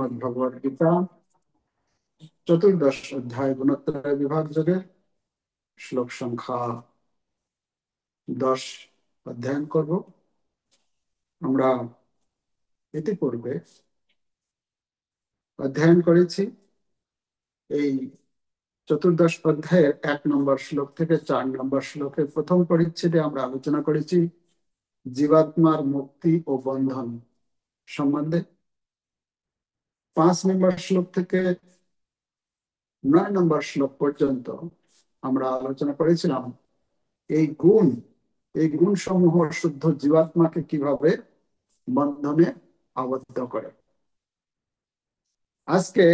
শ্রীমদ্ ভগবদ গীতা চতুর্দশ অধ্যায় গুণত্রয় বিভাগ যোগের শ্লোক সংখ্যা 10 অধ্যয়ন করব। আমরা ইতিপূর্বে অধ্যয়ন করেছি এই চতুর্দশ অধ্যায়ের 1 নম্বর শ্লোক থেকে 4 নম্বর শ্লোকের প্রথম পরিচ্ছেদে আমরা আলোচনা করেছি জীবাত্মার মুক্তি ও বন্ধন সম্বন্ধে। 5 নম্বর শ্লোক থেকে 9 নম্বর শ্লোক পর্যন্ত আমরা আলোচনা করেছিলাম এই গুণ সমূহ শুদ্ধ জীবাত্মাকে কিভাবে বন্ধনে আবদ্ধ করে। আজকে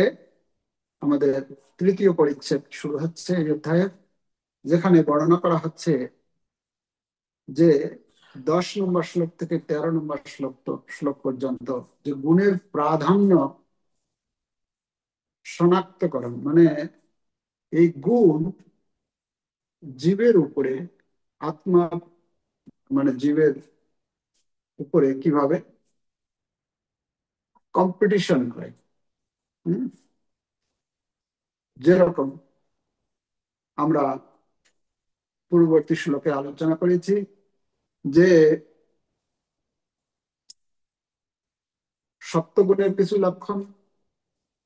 আমাদের তৃতীয় পরিচ্ছেদ শুরু হচ্ছে এই অধ্যায়ে, যেখানে বর্ণনা করা হচ্ছে যে 10 নম্বর শ্লোক থেকে 13 নম্বর শ্লোক পর্যন্ত যে গুণের প্রাধান্য শনাক্তকরণ, মানে এই গুণ জীবের উপরে, আত্মা মানে জীবের উপরে কিভাবে কম্পিটিশন করে। যেরকম আমরা পূর্ববর্তী শ্লোকে আলোচনা করেছি যে সত্যগুণের কিছু লক্ষণ,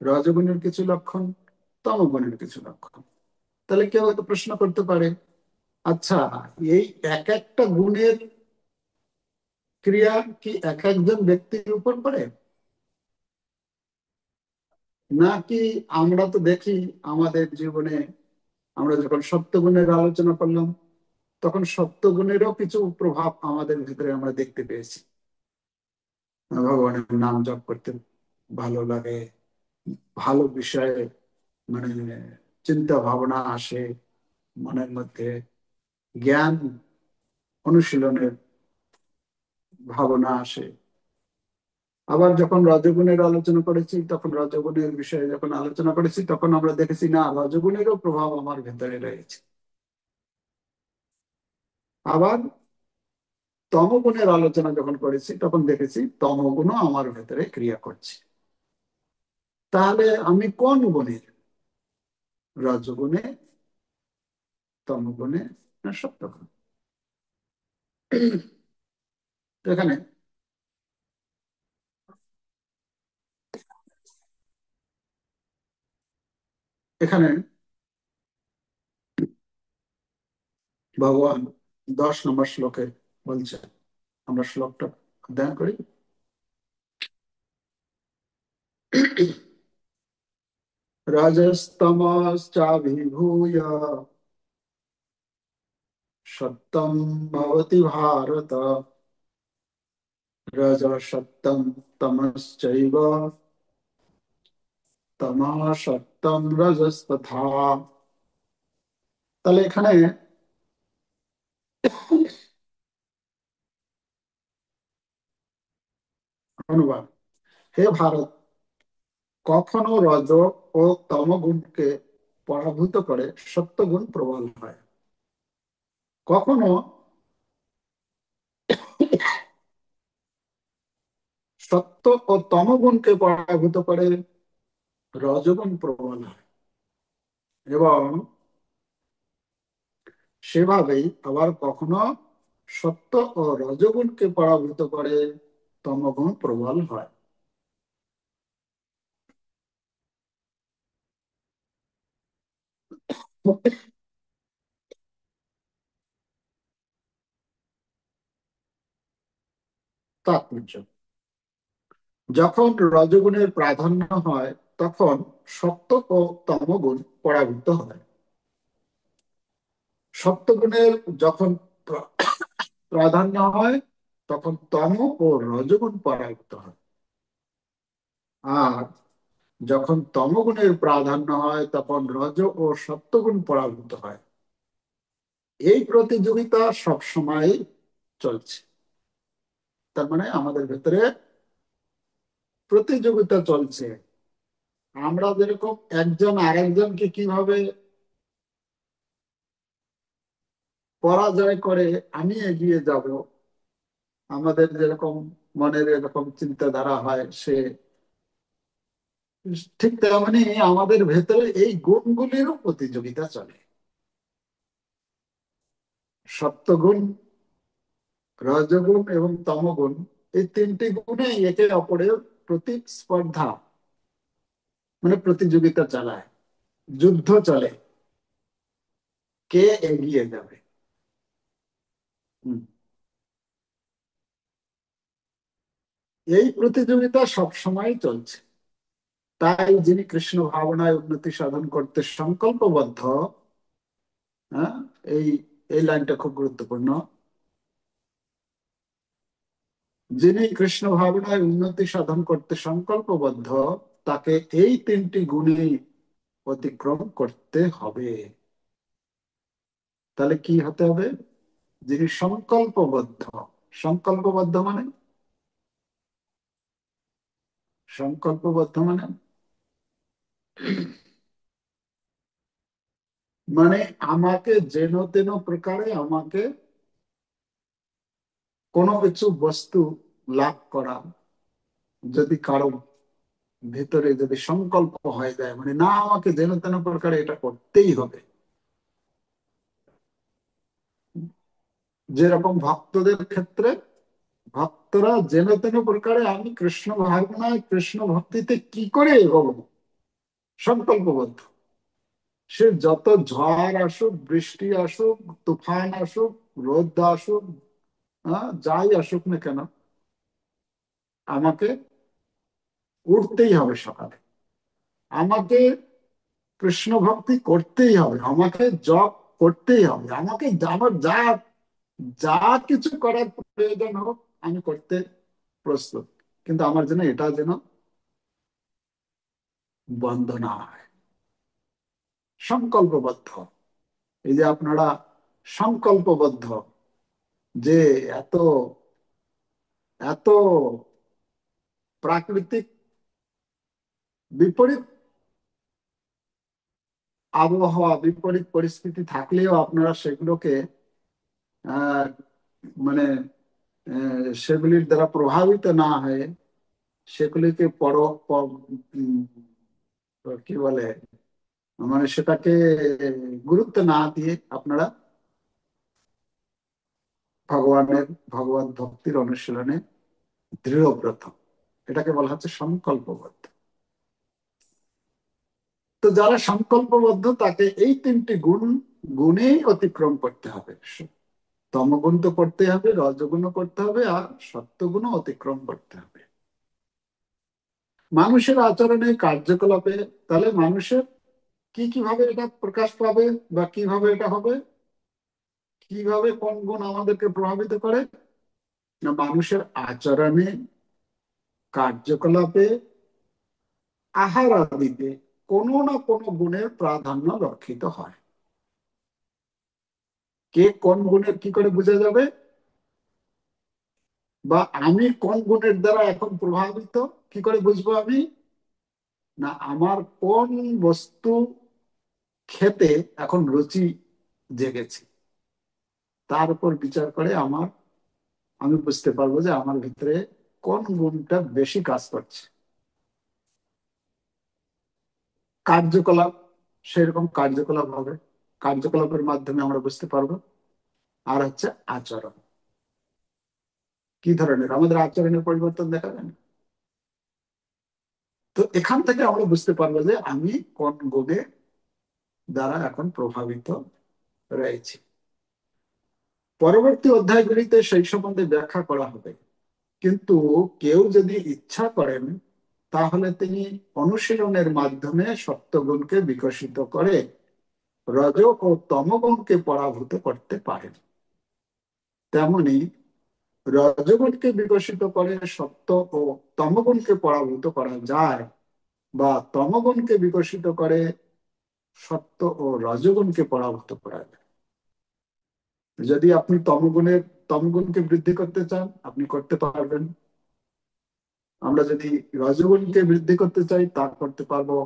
রজগুণের কিছু লক্ষণ, তমগুণের কিছু লক্ষণ। তাহলে কেউ হয়তো প্রশ্ন করতে পারে, আচ্ছা এই এক একটা গুণের ক্রিয়া কি এক একজন ব্যক্তির উপর পড়ে, নাকি আমরা তো দেখি আমাদের জীবনে, আমরা যখন সত্যগুণের আলোচনা করলাম তখন সত্যগুণেরও কিছু প্রভাব আমাদের ভিতরে আমরা দেখতে পেয়েছি। ভগবানের নাম জপ করতে ভালো লাগে, ভালো বিষয়ে মানে চিন্তা ভাবনা আসে মনের মধ্যে, জ্ঞান অনুশীলনের ভাবনা আসে। আবার যখন রজগুণের আলোচনা করেছি, তখন রজগুণের বিষয়ে যখন আলোচনা করেছি তখন আমরা দেখেছি না, রজগুণেরও প্রভাব আমার ভেতরে রয়েছে। আবার তমগুণের আলোচনা যখন করেছি তখন দেখেছি তমগুণও আমার ভেতরে ক্রিয়া করছে। তাহলে আমি কোন গুণের, রজগুণে, তমগুণে না সত্যগুণে? তো এখানে এখানে ভগবান 10 নম্বর শ্লোকে বলছে, আমরা শ্লোকটা অধ্যয়ন করি। রাজস্তমশ্চাভিভূয় সত্যম ভবতি ভারত, রজসত্যম তমশ্চৈব তমঃ সত্যম রজস্তথা। তাহলে এখানে অনুবাদ, হে ভারত, কখনো রজ ও তমগুণকে পরাভূত করে সত্যগুণ প্রবল হয়, কখনো সত্য ও তমগুণকে পরাভূত করে রজগুণ প্রবল হয়, এবং সেভাবেই আবার কখনো সত্য ও রজগুণকে পরাভূত করে তমগুণ প্রবল হয়। তাৎপর্য, যখন রজগুণের প্রাধান্য হয় তখন সত্য ও তমগুণ পরাভূত হয়। সত্যগুণের যখন প্রাধান্য হয় তখন তম ও রজগুণ পরাভূত হয়, আর যখন তমগুণের প্রাধান্য হয় তখন রজ ও সত্যগুণ পরাভূত হয়। এই প্রতিযোগিতা সব সময় চলছে। তার মানে আমাদের ভেতরে প্রতিযোগিতা চলছে। আমরা যেরকম একজন আরেকজনকে কিভাবে পরাজয় করে আমি এগিয়ে যাব, আমাদের যেরকম মনের এরকম চিন্তাধারা হয়, সে ঠিক তেমনি আমাদের ভেতরে এই গুণগুলিরও প্রতিযোগিতা চলে। সত্যগুণ, রজগুণ এবং তমগুণ, এই তিনটি গুণে একে অপরের প্রতিস্পর্ধা, মানে প্রতিযোগিতা চালায়, যুদ্ধ চলে, কে এগিয়ে যাবে। হুম। এই প্রতিযোগিতা সব সময় চলছে। তাই যিনি কৃষ্ণ ভাবনায় উন্নতি সাধন করতে সংকল্পবদ্ধ, হ্যাঁ, এই এই লাইনটা খুব গুরুত্বপূর্ণ। যিনি কৃষ্ণ ভাবনায় উন্নতি সাধন করতে সংকল্পবদ্ধ, তাকে এই তিনটি গুণই অতিক্রম করতে হবে। তাহলে কি হতে হবে? যিনি সংকল্পবদ্ধ, সংকল্পবদ্ধ মানে, সংকল্পবদ্ধ মানে মানে আমাকে যেন তেন প্রকারে আমাকে কোনো কিছু বস্তু লাভ করা যদি কারো ভেতরে যদি সংকল্প হয়ে যায়, মানে না আমাকে যেন তেন প্রকারে এটা করতেই হবে। যেরকম ভক্তদের ক্ষেত্রে ভক্তরা যেন তেন প্রকারে আমি কৃষ্ণ ভাবনায় কৃষ্ণ ভক্তিতে কি করে এগোবো, সংকল্পবদ্ধ। সে যত ঝড় আসুক, বৃষ্টি আসুক, তুফান আসুক, রোদ আসুক, যাই আসুক না কেন, আমাকে উঠতেই হবে সকালে, আমাকে কৃষ্ণ ভক্তি করতেই হবে, আমাকে জপ করতেই হবে, আমাকে আমার যা যা কিছু করার প্রয়োজন হোক আমি করতে প্রস্তুত। কিন্তু আমার জন্য এটা যেন বন্ধ না হয়। সংকল্পবদ্ধ, এই যে আপনারা সংকল্পবদ্ধ যে এত এত প্রাকৃতিক বিপরীত আবহাওয়া, বিপরীত পরিস্থিতি থাকলেও আপনারা সেগুলোকে আহ মানে সেগুলির দ্বারা প্রভাবিত না হয়ে সেগুলিকে উম, কি বলে, মানে সেটাকে গুরুত্ব না দিয়ে আপনারা ভগবানের ভগবত ভক্তির অনুশীলনে দৃঢ়ব্রত, এটাকে বলা হচ্ছে সংকল্পবদ্ধ। তো যারা সংকল্পবদ্ধ তাকে এই তিনটি গুণেই অতিক্রম করতে হবে। তমগুণ তো করতে হবে, রজগুণও করতে হবে, আর সত্যগুণও অতিক্রম করতে হবে। মানুষের আচরণে, কার্যকলাপে, তাহলে মানুষের কি কিভাবে এটা প্রকাশ পাবে বা কিভাবে এটা হবে, কিভাবে কোন গুণ আমাদেরকে প্রভাবিত করে? না, মানুষের আচরণে, কার্যকলাপে, আহার আদিতে কোনো না কোনো গুণের প্রাধান্য লক্ষিত হয়। কে কোন গুণের কি করে বোঝা যাবে, বা আমি কোন গুণের দ্বারা এখন প্রভাবিত কি করে বুঝবো আমি? না, আমার কোন বস্তু খেতে এখন রুচি জেগেছে, তার উপর বিচার করে আমি বুঝতে পারবো যে আমার ভিতরে কোন গুণটা বেশি কাজ করছে। কার্যকলাপ, সেরকম কার্যকলাপ হবে, কার্যকলাপের মাধ্যমে আমরা বুঝতে পারবো। আর হচ্ছে আচরণ, কি ধরনের আমাদের আচরণের পরিবর্তন দেখা যায় না? তো এখান থেকে আমরা বুঝতে পারবো যে আমি কোন গুণে দ্বারা এখন প্রভাবিত রয়েছে। পরবর্তী অধ্যায়গুলিতে সেই সম্বন্ধে ব্যাখ্যা করা হবে। কিন্তু কেউ যদি ইচ্ছা করেন তাহলে তিনি অনুশীলনের মাধ্যমে সত্যগুণকে বিকশিত করে রজ ও তমগুণকে পরাভূত করতে পারেন। তেমনি রজগুণকে বিকশিত করে সত্য ও তমগুণকে পরাভূত করা যায়, বা তমগুণকে বিকশিত করে সত্য ও রজগুণকে পরাভূত করা যায়। যদি আপনি তমগুণকে বৃদ্ধি করতে চান আপনি করতে পারবেন। আমরা যদি রজগুণকে বৃদ্ধি করতে চাই তা করতে পারবো।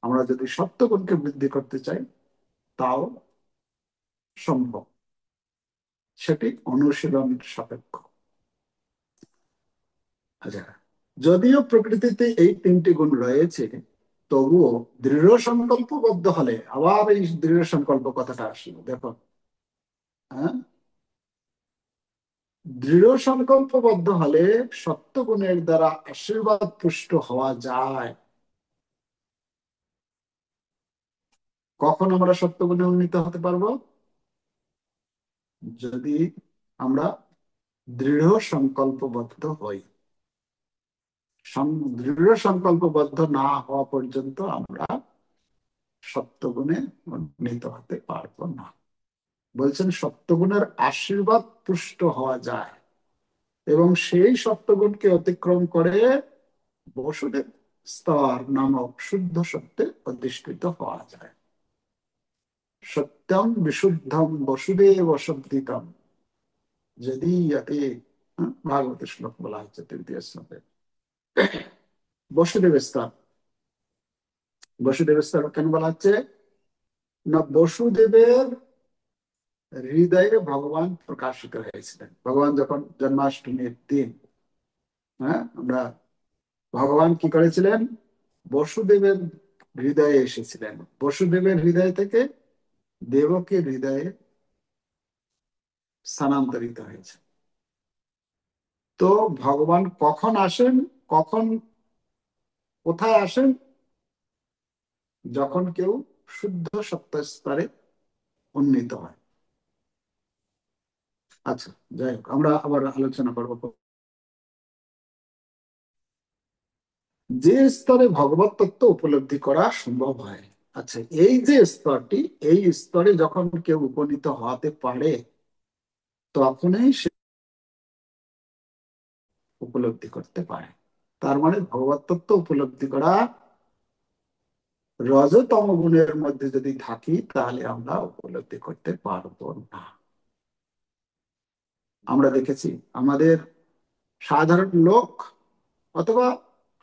আমরা যদি সত্যগুণকে বৃদ্ধি করতে চাই তাও সম্ভব। সেটি অনুশীলন সাপেক্ষ। আচ্ছা, যদিও প্রকৃতিতে এই তিনটি গুণ রয়েছে, তবুও দৃঢ় সংকল্পবদ্ধ হলে, আবার এই দৃঢ় সংকল্প কথাটা আসলো দেখো। হ্যাঁ, দৃঢ় সংকল্পবদ্ধ হলে সত্য গুণের দ্বারা আশীর্বাদ পুষ্ট হওয়া যায়। কখন আমরা সত্য গুণে উন্নীত হতে পারবো? যদি আমরা দৃঢ় সংকল্পবদ্ধ হই। দৃঢ় সংকল্পবদ্ধ না হওয়া পর্যন্ত আমরা সত্যগুণে উন্নীত হতে পারবো না। বলছেন সত্যগুণের আশীর্বাদ পুষ্ট হওয়া যায়, এবং সেই সত্যগুণকে অতিক্রম করে বসুদেব স্তর নামক শুদ্ধ সত্যে অধিষ্ঠিত হওয়া যায়। সত্যম বিশুদ্ধম বসুদেব শব্দিতম যদি ভাগবত শ্লোক বলা হচ্ছে তৃতীয় শ্লোকে। বসুদেব স্তর, বসুদেব স্তর কেন বলা হচ্ছে? না, বসুদেবের হৃদয়ে ভগবান প্রকাশিত হয়েছিলেন। ভগবান যখন জন্মাষ্টমীর দিন, হ্যাঁ, আমরা ভগবান কি করেছিলেন? বসুদেবের হৃদয়ে এসেছিলেন। বসুদেবের হৃদয় থেকে দেবকীর হৃদয়ে স্থানান্তরিত হয়েছে। তো ভগবান কখন আসেন, কখন কোথায় আসেন? যখন কেউ শুদ্ধ সত্য স্তরে উন্নীত হয়। আচ্ছা, যাই হোক, আমরা আবার আলোচনা করবো। যে স্তরে ভগবত তত্ত্ব উপলব্ধি করা সম্ভব হয়। আচ্ছা, এই যে স্তরটি, এই স্তরে যখন কেউ উপনীত হতে পারে, তখনই সে উপলব্ধি করতে পারে। তার মানে ভগবত তত্ত্ব উপলব্ধি করা, রজতম গুণের মধ্যে যদি থাকি তাহলে আমরা উপলব্ধি করতে পারবো না। আমরা দেখেছি আমাদের সাধারণ লোক, অথবা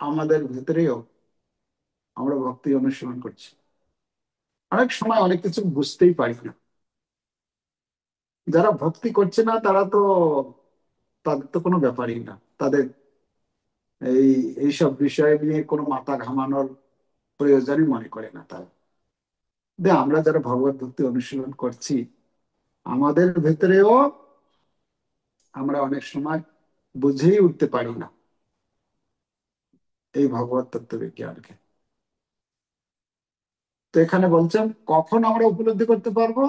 আমাদের ভিতরেও আমরা ভক্তি অনুশীলন করছি, অনেক সময় অনেক কিছু বুঝতেই পারি না। যারা ভক্তি করছে না তারা তো, তাদের তো কোনো ব্যাপারই না, তাদের এই এইসব বিষয় নিয়ে কোনো মাথা ঘামানোর প্রয়োজনই মনে করে না তারা। আমরা যারা ভগবত ভক্তি অনুশীলন করছি, আমাদের ভেতরেও আমরা অনেক সময় বুঝেই উঠতে পারি না এই ভগবত তত্ত্ব বিজ্ঞানকে। তো এখানে বলছেন কখন আমরা উপলব্ধি করতে পারবো?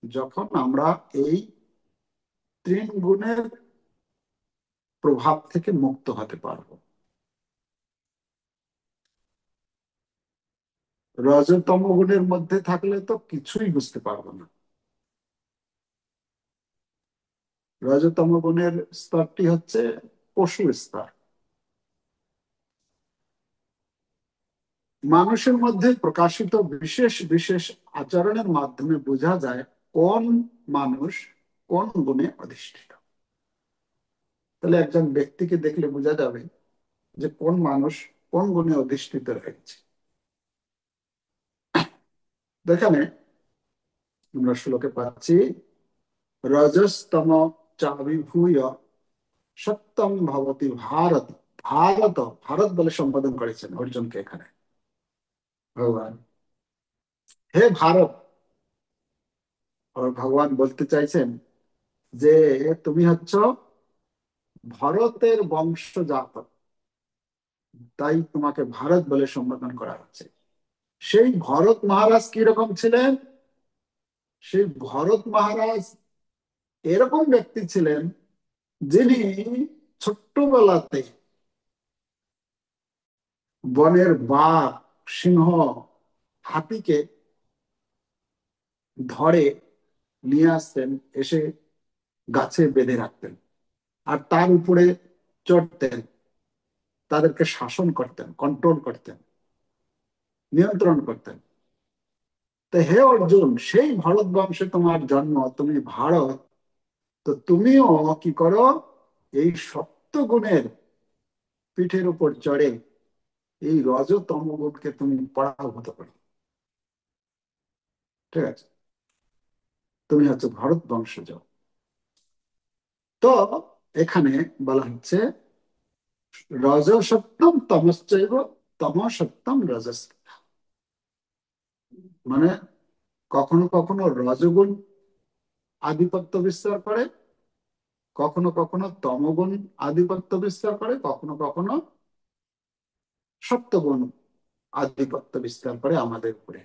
যখন আমরা এই তিন গুণের প্রভাব থেকে মুক্ত হতে পারবো। রজতম গুণের মধ্যে থাকলে তো কিছুই বুঝতে পারবো না। রজতম গুণের স্তরটি হচ্ছে পশু স্তর। মানুষের মধ্যে প্রকাশিত বিশেষ বিশেষ আচরণের মাধ্যমে বোঝা যায় কোন মানুষ কোন গুণে অধিষ্ঠিত। তাহলে একজন ব্যক্তিকে দেখলে বোঝা যাবে যে কোন মানুষ কোন গুণে অধিষ্ঠিত রয়েছে। এখানে আমরা শ্লোকে পাচ্ছি, রজস্তম চাবিভূয় সত্যম ভবতি ভারত। ভারত, ভারত বলে সম্বোধন করেছেন অর্জুনকে এখানে ভগবান। হে ভারত, ভগবান বলতে চাইছেন যে তুমি হচ্ছ ভরতের বংশজাত, তাই তোমাকে ভারত বলে সম্বোধন করা হচ্ছে। সেই ভরত মহারাজ কি রকম ছিলেন? সেই ভরত মহারাজ এরকম ব্যক্তি ছিলেন যিনি ছোট্টবেলাতে বনের বাঘ, সিংহ, হাতিকে ধরে নিয়ে আসতেন, এসে গাছে বেঁধে রাখতেন, আর তার উপরে চড়তেন, তাদেরকে শাসন করতেন, কন্ট্রোল করতেন, নিয়ন্ত্রণ করতেন। তো হে অর্জুন, সেই ভারত বংশে তোমার জন্ম, তুমি ভারত, তো তুমিও কি করো? এই সত্য গুণের পিঠের উপর চড়ে এই রজতম গুণকে তুমি পরাভূত করো। ঠিক আছে, তুমি হচ্ছে ভারত বংশজ। তো এখানে বলা হচ্ছে রজ সত্যম তমশ্চৈব তম সত্যম রজস। মানে কখনো কখনো রজগুণ আধিপত্য বিস্তার করে, কখনো কখনো তমগুণ আধিপত্য বিস্তার করে, কখনো কখনো সত্যগুণ আধিপত্য বিস্তার করে আমাদের উপরে।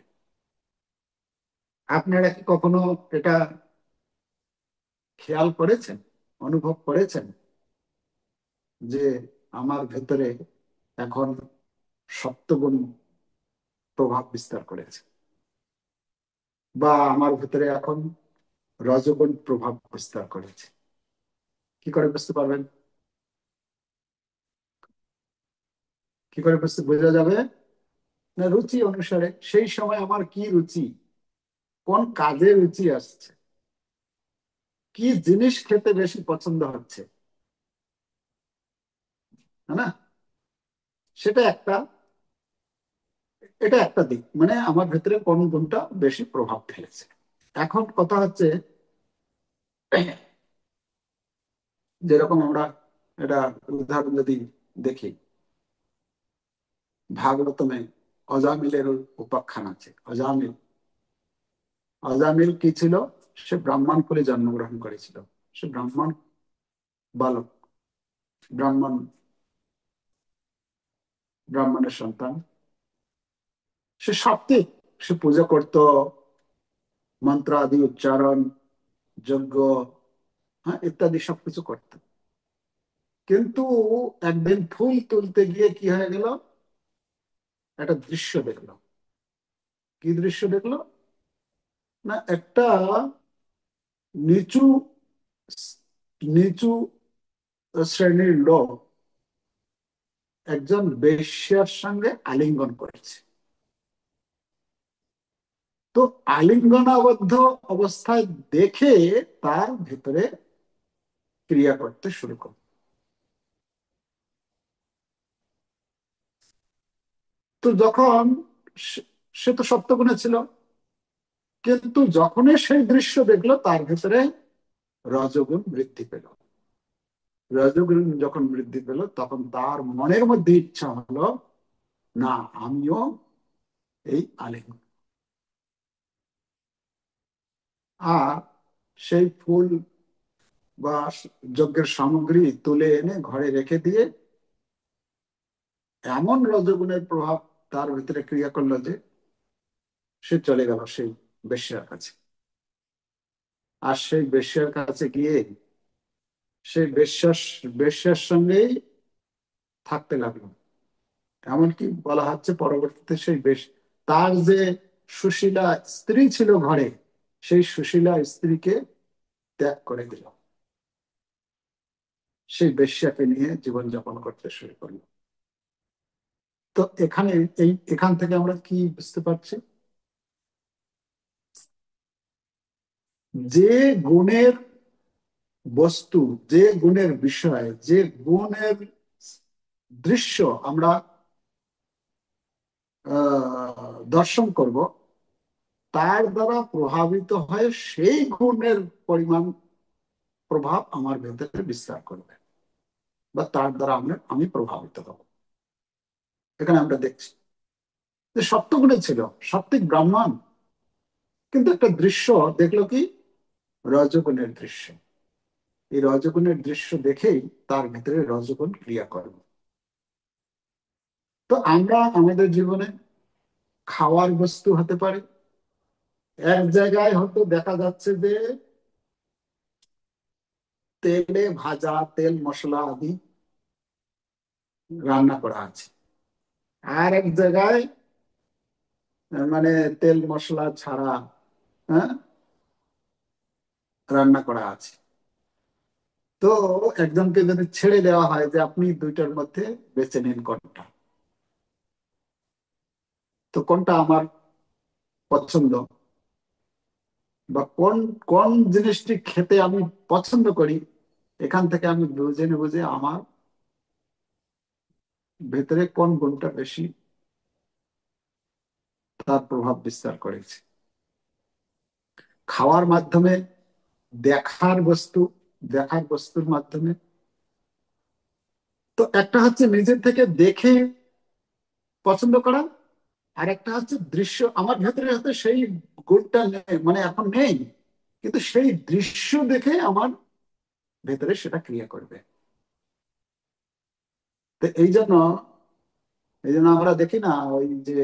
আপনারা কি কখনো এটা খেয়াল করেছেন, অনুভব করেছেন যে আমার ভেতরে এখন সত্যগুণ প্রভাব বিস্তার করেছে, বা আমার ভেতরে এখন রজগুণ প্রভাব বিস্তার করেছে? কি করে বুঝতে পারবেন? কি করে বুঝতে বোঝা যাবে? না, রুচি অনুসারে সেই সময় আমার কি রুচি, কোন কাজে রুচি আসছে, কি জিনিস খেতে বেশি পছন্দ হচ্ছে, তাই না? সেটা একটা, এটা একটা দিক, মানে আমার ভেতরে কোন গুণটা বেশি প্রভাব ফেলেছে। এখন কথা হচ্ছে, যেরকম আমরা এটা উদাহরণ যদি দেখি, ভাগবতমে অজামিলের উপাখ্যান আছে। অজামিল, অজামিল কি ছিল? সে ব্রাহ্মণ কুলে জন্মগ্রহণ করেছিল। সে ব্রাহ্মণ বালক, ব্রাহ্মণ, ব্রাহ্মণের সন্তান। সে সাত্বিক, সে পূজা করত, মন্ত্র আদি উচ্চারণ, যজ্ঞ, হ্যাঁ, ইত্যাদি সবকিছু করত। কিন্তু একদিন ফুল তুলতে গিয়ে কি হয়ে গেল, একটা দৃশ্য দেখলো। কি দৃশ্য দেখলো? না, একটা নিচু নিচু শ্রেণীর লোক একজন বেশ্যার সঙ্গে আলিঙ্গন করেছে। তো আলিঙ্গনাবদ্ধ অবস্থায় দেখে তার ভিতরে ক্রিয়া করতে শুরু করে। তো যখন সে তো সপ্তগুণে ছিল, কিন্তু যখনই সেই দৃশ্য দেখলো তার ভিতরে রজগুণ বৃদ্ধি পেল। রজগুণ যখন বৃদ্ধি পেল তখন তার মনের মধ্যে ইচ্ছা হলো, না, আমিও এই আলিঙ্গন। আর সেই ফুল বা যজ্ঞের সামগ্রী তুলে এনে ঘরে রেখে দিয়ে এমন রজগুণের প্রভাব তার ভিতরে ক্রিয়া করলো যে সে চলে গেল সেই বেশ্যার কাছে। আর সেই বেশ্যার কাছে গিয়ে সেই বেশ্যার সঙ্গেই থাকতে লাগলো। এমনকি বলা হচ্ছে পরবর্তীতে সেই তার যে সুশীলা স্ত্রী ছিল ঘরে, সেই সুশীলা স্ত্রীকে ত্যাগ করে দিল, সেই বেশ্যাকে নিয়ে জীবনযাপন করতে শুরু করলো। তো এখান থেকে আমরা কি বুঝতে পারছি? যে গুণের বস্তু, যে গুণের বিষয়, যে গুণের দৃশ্য আমরা দর্শন করব, তার দ্বারা প্রভাবিত হয়ে সেই গুণের পরিমাণ প্রভাব আমার ভেতরে বিস্তার করবে, বা তার দ্বারা আমি প্রভাবিত হব। এখানে আমরা দেখছি যে সপ্তগুণে ছিল, সাত্ত্বিক ব্রাহ্মণ, কিন্তু একটা দৃশ্য দেখলো, কি? রজগুণের দৃশ্য। এই রজগুণের দৃশ্য দেখেই তার ভিতরে রজগুণ ক্রিয়া করবে। তো আমরা আমাদের জীবনে খাওয়ার বস্তু হতে পারে, এক জায়গায় হয়তো দেখা যাচ্ছে যে তেলে ভাজা, তেল মশলা আদি রান্না করা আছে, আর এক জায়গায় মানে তেল মশলা ছাড়া, হ্যাঁ, রান্না করা আছে। তো একজনকে যদি ছেড়ে দেওয়া হয় যে আপনি দুইটার মধ্যে বেছে নিন কোনটা, তো কোনটা আমার পছন্দ, বা কোন কোন জিনিসটি খেতে আমি পছন্দ করি, এখান থেকে আমি বুঝে নেব যে আমার ভেতরে কোন গুণটা বেশি তার প্রভাব বিস্তার করেছে। খাওয়ার মাধ্যমে, দেখার বস্তু, দেখার বস্তুর মাধ্যমে তো একটা হচ্ছে নিজের থেকে দেখে পছন্দ করা, আর একটা হচ্ছে দৃশ্য। আমার ভেতরে হয়তো সেই গুণটা মানে এখন নেই, কিন্তু সেই দৃশ্য দেখে আমার ভেতরে সেটা ক্রিয়া করবে। তো এই জন্য আমরা দেখি না ওই যে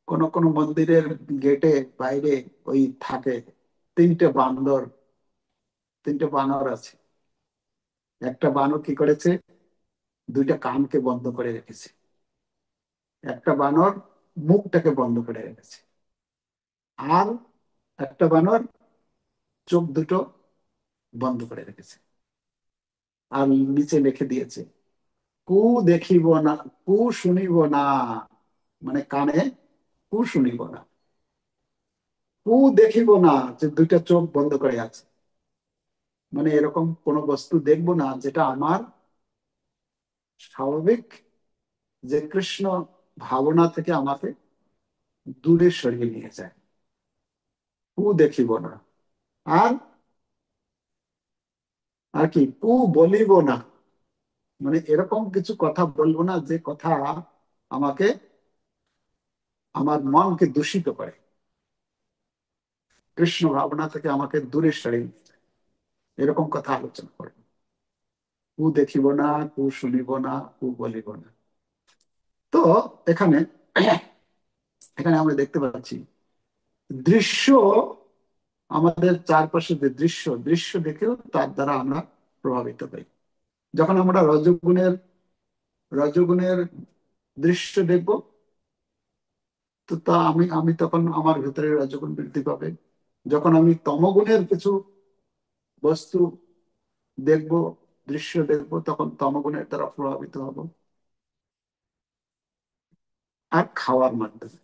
কোন কোন মন্দিরের গেটে বাইরে ওই থাকে তিনটে বান্দর, তিনটে বানর আছে। একটা বানর কি করেছে, দুইটা কানকে বন্ধ করে রেখেছে। একটা বানর মুখটাকে বন্ধ করে রেখেছে। আর একটা বানর চোখ দুটো বন্ধ করে রেখেছে। আর নিচে লিখে দিয়েছে, কু দেখিব না, কু শুনিব না, মানে কানে কু শুনিব না, কু দেখিব না, যে দুইটা চোখ বন্ধ করে আছে, মানে এরকম কোন বস্তু দেখবো না যেটা আমার স্বাভাবিক যে কৃষ্ণ ভাবনা থেকে আমাকে দূরে সরিয়ে নিয়ে যায়। কু দেখিব না। আর আর কি, কু বলিব না, মানে এরকম কিছু কথা বলবো না যে কথা আমাকে, আমার মনকে দূষিত করে, কৃষ্ণ ভাবনা থেকে আমাকে দূরে সরিয়ে নিয়ে যায়, এরকম কথা আলোচনা করবো। কু দেখিব না, কু শুনিব না, কু বলিব না। তো এখানে এখানে আমরা দেখতে পাচ্ছি দৃশ্য, আমাদের চারপাশে যে দৃশ্য, দৃশ্য দেখেও তার দ্বারা আমরা প্রভাবিত হই। যখন আমরা রজগুণের দৃশ্য দেখব, তো তা আমি আমি তখন আমার ভিতরে রজগুণ বৃদ্ধি পাবে। যখন আমি তমগুণের কিছু বস্তু দেখব, দৃশ্য দেখব, তখন তমগুণের দ্বারা প্রভাবিত হব। আর খাওয়ার মাধ্যমে,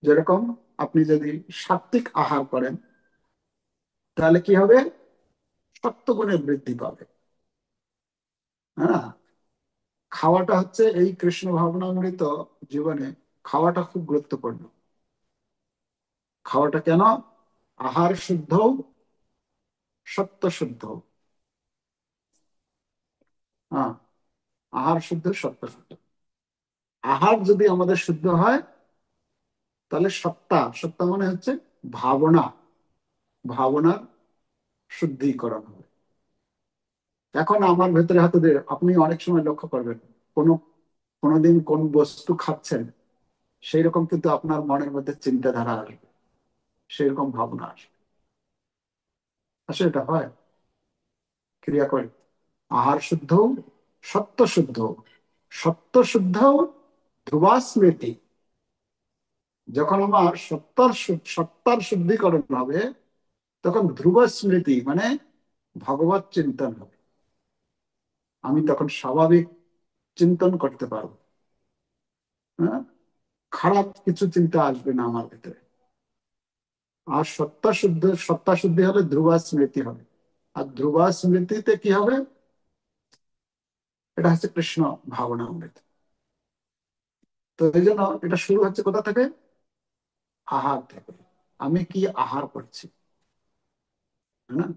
যেরকম আপনি যদি সাত্বিক আহার করেন, তাহলে কি হবে, সত্ত্বগুণের বৃদ্ধি পাবে। হ্যাঁ, খাওয়াটা হচ্ছে এই কৃষ্ণ ভাবনামৃত জীবনে খাওয়াটা খুব গুরুত্বপূর্ণ। খাওয়াটা কেন, আহার শুদ্ধ, সত্য শুদ্ধ। হ্যাঁ, আহার শুদ্ধ, সত্য শুদ্ধ। আহার যদি আমাদের শুদ্ধ হয়, তাহলে সত্তা, সত্তা মানে হচ্ছে ভাবনা, ভাবনার শুদ্ধিকরণ হবে। এখন আমার ভেতরে হয়তো আপনি অনেক সময় লক্ষ্য করবেন, কোনো কোনোদিন কোন বস্তু খাচ্ছেন, সেই রকম কিন্তু আপনার মনের মধ্যে চিন্তাধারা আসবে, সেই রকম ভাবনা আসবে। আসলে এটা হয়, ক্রিয়া করে। আহার শুদ্ধ, সত্য শুদ্ধ, সত্য শুদ্ধ, ধ্রুবা স্মৃতি। যখন আমার সত্তার শুদ্ধিকরণ হবে, তখন ধ্রুব স্মৃতি মানে ভগবত চিন্তন হবে। আমি তখন স্বাভাবিক চিন্তন করতে পারবো। হ্যাঁ, খারাপ কিছু চিন্তা আসবে না আমার ভিতরে। আর সত্তা শুদ্ধি হলে ধ্রুবা স্মৃতি হবে। আর ধ্রুবা স্মৃতিতে কি হবে, এটা হচ্ছে কৃষ্ণ ভাবনা অমৃত। তো এই জন্য এটা শুরু হচ্ছে কোথা থেকে, আহার থেকে। আমি কি আহার করছি, তাই না?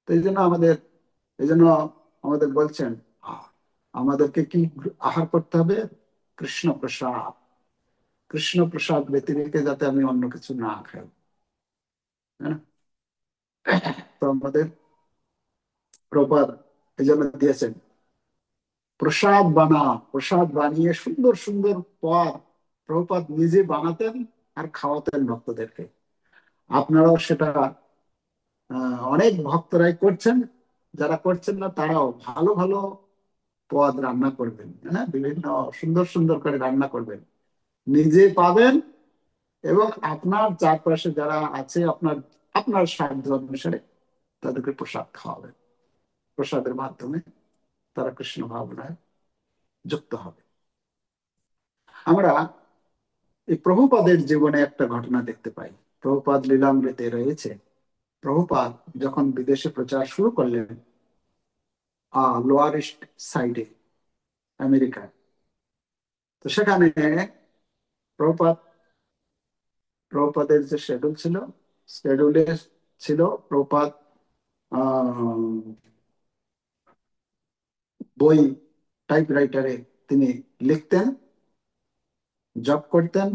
তো এই জন্য আমাদের বলছেন, আ- আমাদেরকে কি আহার করতে হবে, কৃষ্ণ প্রসাদ। কৃষ্ণ প্রসাদ ব্যতিরেকে যাতে আমি অন্য কিছু না খাই, তাই না? তো আমাদের প্রপাদ এই জন্য দিয়েছেন, প্রসাদ বানা, প্রসাদ বানিয়ে সুন্দর সুন্দর পদ প্রভুপাদ নিজে বানাতেন আর খাওয়াতেন ভক্তদেরকে। আপনারাও সেটা অনেক ভক্তরাই করছেন, যারা করছেন না তারাও ভালো ভালো পদ রান্না করবেন, হ্যাঁ, বিভিন্ন সুন্দর সুন্দর করে রান্না করবেন, নিজে পাবেন এবং আপনার চারপাশে যারা আছে আপনার আপনার সাধ্য অনুসারে তাদেরকে প্রসাদ খাওয়াবেন। প্রসাদের মাধ্যমে তারা কৃষ্ণ ভাবনায় যুক্ত হবে। আমরা এই প্রভুপাদের জীবনে একটা ঘটনা দেখতে পাই। প্রভুপাদ লীলামৃতে রয়েছে, প্রভুপাদ যখন বিদেশে প্রচার শুরু করলেন, লোয়ার ইস্ট সাইডে, আমেরিকায়, তো সেখানে প্রভুপাদ, প্রভুপাদের যে শিডিউলে ছিল, প্রভুপাদ বই টাইপরাইটারে তিনি লিখতেন, জব করতেন,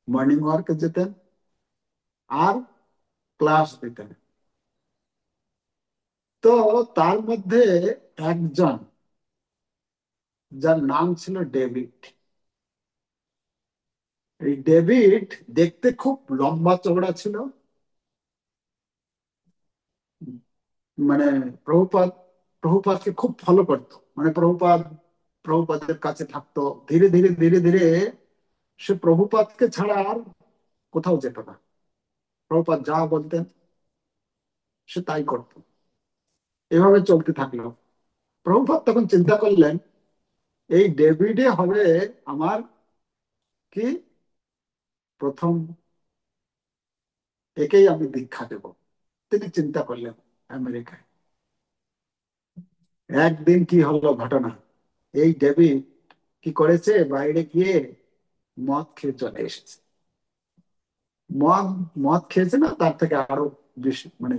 মর্নিং ওয়ার্কে যেতেন, আর ক্লাস দিতেন। তো তার মধ্যে একজন, যার নাম ছিল ডেভিড। এই ডেভিড দেখতে খুব লম্বা চওড়া ছিল। মানে প্রভুপাদ প্রভুপাদকে খুব ফলো করতো, মানে প্রভুপাদের কাছে থাকতো। ধীরে ধীরে ধীরে ধীরে সে প্রভুপাদকে ছাড়া আর কোথাও যেত না। প্রভুপাদ যা বলতেন সে তাই করতো। এভাবে চলতে থাকলো। প্রভুপাদ তখন চিন্তা করলেন, এই ডেভিডে হবে আমার কি প্রথম, একেই আমি দীক্ষা দেব। তিনি চিন্তা করলেন আমেরিকায়। একদিন কি হলো ঘটনা, এই ডেভিড কি করেছে, বাইরে গিয়ে মদ খেয়ে চলে এসেছে। মদ মদ খেয়েছে না, তার থেকে আরো বেশি, মানে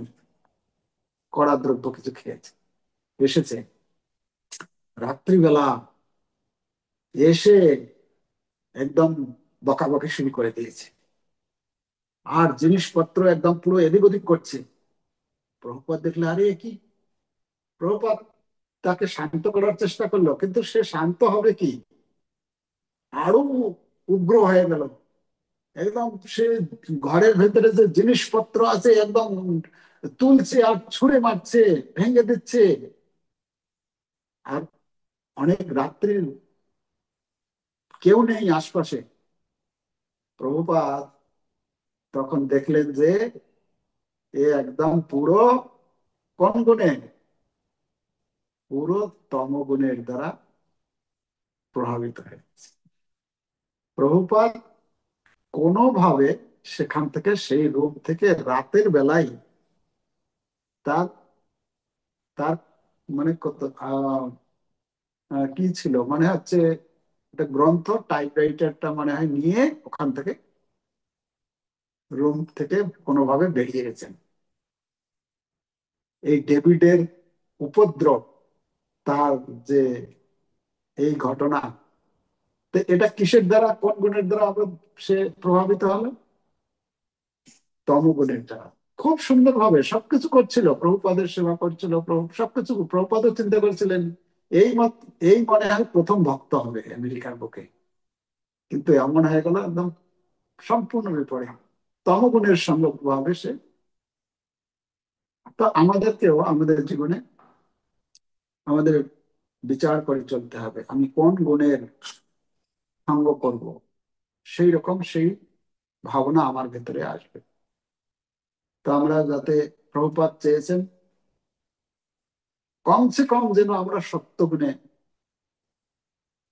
কড়া দ্রব্য কিছু খেয়েছে। এসেছে রাত্রিবেলা, এসে একদম বকাবকি শুরু করে দিয়েছে, আর জিনিসপত্র একদম পুরো এদিক ওদিক করছে। প্রভুপাদ দেখলে, আরে এ কি! প্রভুপাদ তাকে শান্ত করার চেষ্টা করলো, কিন্তু সে শান্ত হবে কি, আরো উগ্র হয়ে গেল। একদম সে ঘরের ভেতরে যে জিনিসপত্র আছে একদম তুলছে আর ছুঁড়ে মারছে, ভেঙে দিচ্ছে। আর অনেক রাত্রির, কেউ নেই আশপাশে। প্রভুপাদ তখন দেখলেন যে এ একদম পুরো কোন গুণে, পুরো তমগুণের দ্বারা প্রভাবিত হয়েছে। প্রভুপাদ কোনোভাবে সেখান থেকে, সেই রুম থেকে রাতের বেলায় তার তার মানে কত কি ছিল মানে হচ্ছে, একটা গ্রন্থ টাইপরাইটারটা মনে হয় নিয়ে ওখান থেকে, রুম থেকে কোনোভাবে বেরিয়ে গেছেন। এই ডেভিডের উপদ্রব, তার যে এই ঘটনা, তো এটা কিসের দ্বারা, কোন গুণের দ্বারা আমরা সে প্রভাবিত হলো? তমগুণের দ্বারা। খুব সুন্দরভাবে সবকিছু করছিল, প্রভুপাদের সেবা করছিল, সবকিছু প্রভুপাদও চিন্তা করছিলেন এই মত, এই মনে হয় প্রথম ভক্ত হবে আমেরিকার বুকে। কিন্তু এমন হয়ে গেল একদম সম্পূর্ণ বিপরীত, তমগুণের সঙ্গে প্রভাবে সে। তো আমাদেরকেও আমাদের জীবনে আমাদের বিচার করে চলতে হবে, আমি কোন গুণের সঙ্গ করব, সেই রকম সেই ভাবনা আমার ভেতরে আসবে। তো আমরা যাতে, প্রভুপাদ চেয়েছেন কমসে কম যেন আমরা সত্য গুণে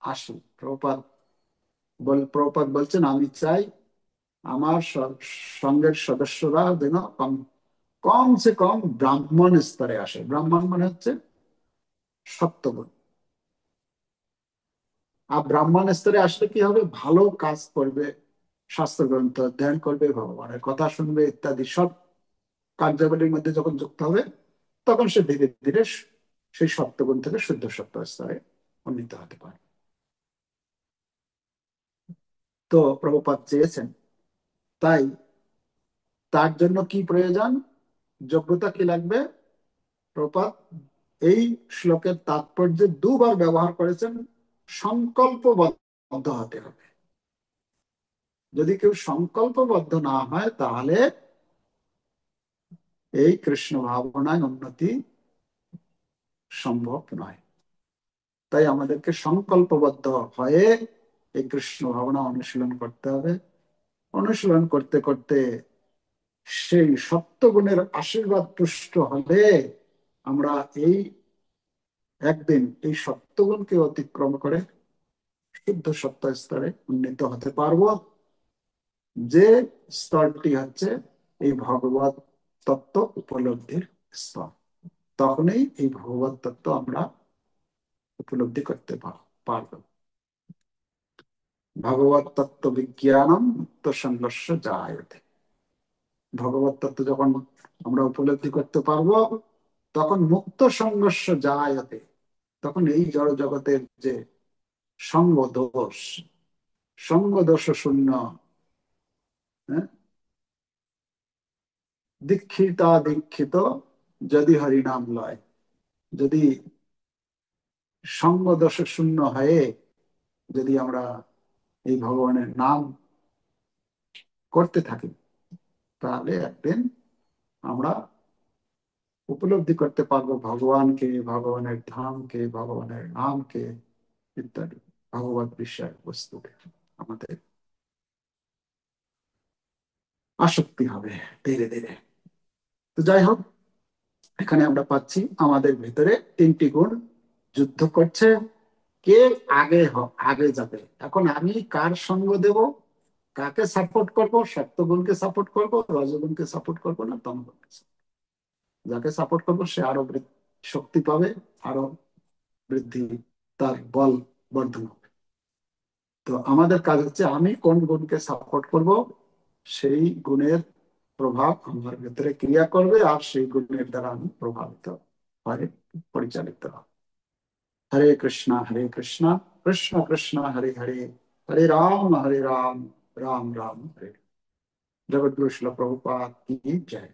আসি। প্রভুপাদ বলছেন, আমি চাই আমার সঙ্গের সদস্যরা যেন কমসে কম ব্রাহ্মণ স্তরে আসে। ব্রাহ্মণ মানে হচ্ছে সত্যগুণ। আর ব্রাহ্মণ স্তরে আসলে কি হবে, ভালো কাজ করবে, শাস্ত্র গ্রন্থ অধ্যয়ন করবে, ভগবানের কথা শুনবে, ইত্যাদি সব কার্যাবলীর মধ্যে যখন যুক্ত হবে, তখন সে ধীরে ধীরে সেই সত্যগুণ থেকে শুদ্ধ সত্য স্তরে উন্নীত হতে পারে। তো প্রভুপাদ চেয়েছেন, তাই তার জন্য কি প্রয়োজন, যোগ্যতা কি লাগবে? প্রভুপাদ এই শ্লোকের তাৎপর্যে দুবার ব্যবহার করেছেন, সংকল্পবদ্ধ হতে হবে। যদি কেউ সংকল্পবদ্ধ না হয়, তাহলে এই কৃষ্ণ ভাবনায় উন্নতি সম্ভব নয়। তাই আমাদেরকে সংকল্পবদ্ধ হয়ে এই কৃষ্ণ ভাবনা অনুশীলন করতে হবে। অনুশীলন করতে করতে সেই সত্যগুণের আশীর্বাদ পুষ্ট হলে আমরা এই একদিন এই সত্যগুণকে অতিক্রম করে শুদ্ধ সত্য স্তরে উন্নীত হতে পারবো, যে স্তরটি হচ্ছে এই ভগবত তত্ত্ব উপলব্ধির স্তর। তখনই এই ভগবত তত্ত্ব আমরা উপলব্ধি করতে পারবো। ভগবত তত্ত্ব বিজ্ঞানম মুক্ত সংঘর্ষ জায়তে। ভগবত তত্ত্ব যখন আমরা উপলব্ধি করতে পারবো, তখন মুক্ত সংঘর্ষ জায়তে, তখন এই জড় জগতের যে সঙ্গ দোষ, সঙ্গ দোষ শূন্য, হ্যাঁ, দীক্ষিতা দীক্ষিত যদি হরিনাম লয়, যদি সঙ্গ দোষ শূন্য হয়ে যদি আমরা এই ভগবানের নাম করতে থাকি, তাহলে একদিন আমরা উপলব্ধি করতে পারবো ভগবানকে, ভগবানের ধামকে, ভগবানের নামকে ইত্যাদি ভগবত বিষয় বস্তুকে। আমাদের আসক্তি হবে ধীরে ধীরে। তো যাই হোক, এখানে আমরা পাচ্ছি আমাদের ভিতরে তিনটি গুণ যুদ্ধ করছে, কে আগে যাবে। এখন আমি কার সঙ্গ দেব, কাকে সাপোর্ট করব, সত্যগুণকে সাপোর্ট করব, রজগুণকে সাপোর্ট করব না তমগুণকে? যাকে সাপোর্ট করবো সে আরো শক্তি পাবে, আরো বৃদ্ধি, তার বল বর্ধন হবে। তো আমাদের কাজ হচ্ছে আমি কোন গুণকে সাপোর্ট করব, সেই গুণের প্রভাব আমার ভেতরে ক্রিয়া করবে, আর সেই গুণের দ্বারা আমি প্রভাবিত হয়ে পরিচালিত হব। হরে কৃষ্ণ কৃষ্ণ কৃষ্ণ হরে হরে, হরে রাম রাম রাম হরে। জগৎগুরু শিল প্রভুপাদ কি জয়।